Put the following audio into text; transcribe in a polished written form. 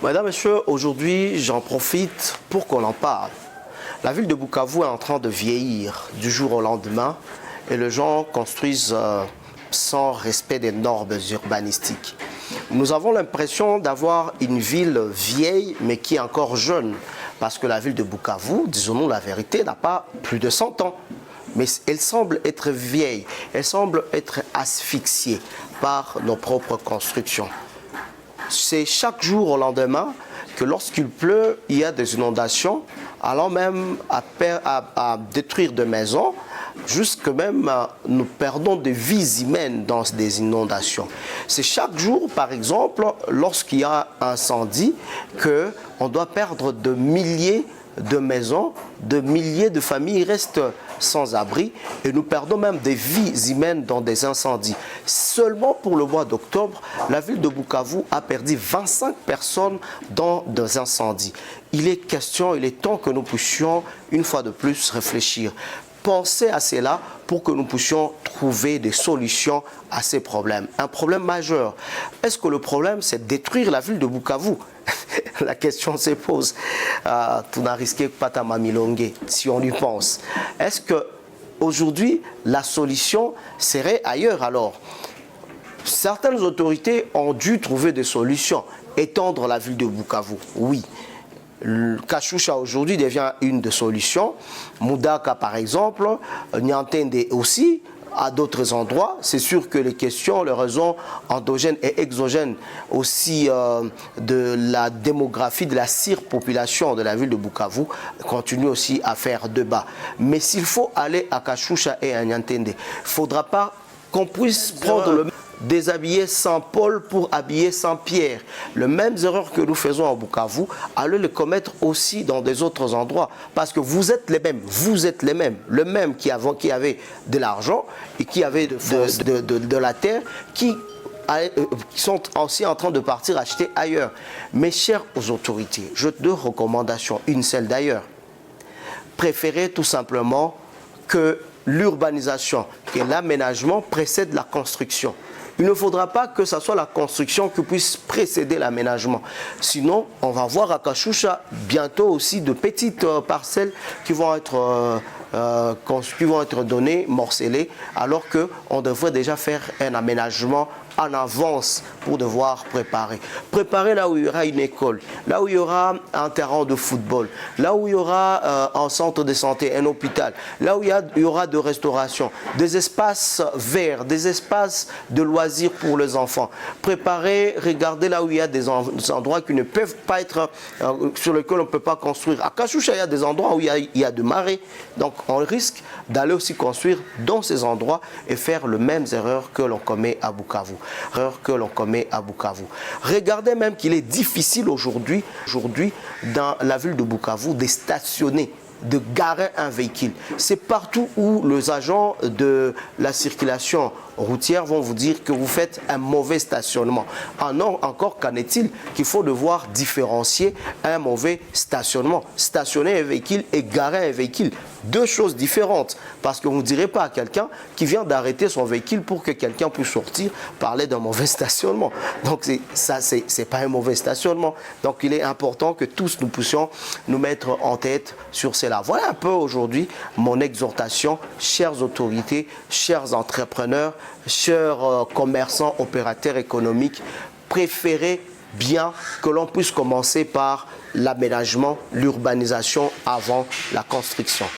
Mesdames, Messieurs, aujourd'hui, j'en profite pour qu'on en parle. La ville de Bukavu est en train de vieillir du jour au lendemain et les gens construisent sans respect des normes urbanistiques. Nous avons l'impression d'avoir une ville vieille mais qui est encore jeune parce que la ville de Bukavu, disons-nous la vérité, n'a pas plus de 100 ans. Mais elle semble être vieille, elle semble être asphyxiée par nos propres constructions. C'est chaque jour au lendemain que lorsqu'il pleut, il y a des inondations, allant même à détruire des maisons, jusque même nous perdons des vies humaines dans des inondations. C'est chaque jour, par exemple, lorsqu'il y a un incendie, qu'on doit perdre de milliers de maisons, de milliers de familles restent sans abri et nous perdons même des vies humaines dans des incendies. Seulement pour le mois d'octobre, la ville de Bukavu a perdu 25 personnes dans des incendies. Il est temps que nous puissions une fois de plus réfléchir. Penser à cela pour que nous puissions trouver des solutions à ces problèmes. Un problème majeur. Est-ce que le problème, c'est de détruire la ville de Bukavu? La question se pose. Tu n'as risqué pas ta mamilongue, si on y pense. Est-ce qu'aujourd'hui, la solution serait ailleurs alors? Certaines autorités ont dû trouver des solutions. Étendre la ville de Bukavu, oui. Kashusha aujourd'hui devient une des solutions. Moudaka par exemple, Nyantende aussi, à d'autres endroits. C'est sûr que les questions, les raisons endogènes et exogènes aussi de la démographie, de la surpopulation de la ville de Bukavu continuent aussi à faire débat. Mais s'il faut aller à Kashusha et à Nyantende, il ne faudra pas qu'on puisse prendre le déshabiller Saint-Paul pour habiller Saint-Pierre. Les mêmes erreurs que nous faisons à Bukavu, allez les commettre aussi dans des autres endroits. Parce que vous êtes les mêmes, le même qui avait de l'argent et qui avait de la terre, qui sont aussi en train de partir acheter ailleurs. Mes chers aux autorités, j'ai deux recommandations, une seule d'ailleurs. Préférez tout simplement que l'urbanisation et l'aménagement précèdent la construction. Il ne faudra pas que ce soit la construction qui puisse précéder l'aménagement. Sinon, on va voir à Kashusha bientôt aussi de petites parcelles qui vont être données, morcelées, alors qu'on devrait déjà faire un aménagement en avance pour devoir préparer. Préparer là où il y aura une école, là où il y aura un terrain de football, là où il y aura un centre de santé, un hôpital, là où il y aura de restauration, des espaces verts, des espaces de loisirs pour les enfants. Préparer, regarder là où il y a des endroits qui ne peuvent pas être, sur lesquels on ne peut pas construire. À Kashusha, il y a des endroits où il y a de marais. Donc on risque d'aller aussi construire dans ces endroits et faire les mêmes erreurs que l'on commet à Bukavu. Regardez même qu'il est difficile aujourd'hui dans la ville de Bukavu de stationner, de garer un véhicule. C'est partout où les agents de la circulation routière vont vous dire que vous faites un mauvais stationnement. Encore qu'en est-il qu'il faut devoir différencier un mauvais stationnement. Stationner un véhicule et garer un véhicule. Deux choses différentes. Parce que vous ne direz pas à quelqu'un qui vient d'arrêter son véhicule pour que quelqu'un puisse sortir parler d'un mauvais stationnement. Donc ça, c'est pas un mauvais stationnement. Donc il est important que tous nous puissions nous mettre en tête sur cela. Voilà un peu aujourd'hui mon exhortation, chères autorités, chers entrepreneurs, chers commerçants, opérateurs économiques, préférez bien que l'on puisse commencer par l'aménagement, l'urbanisation avant la construction.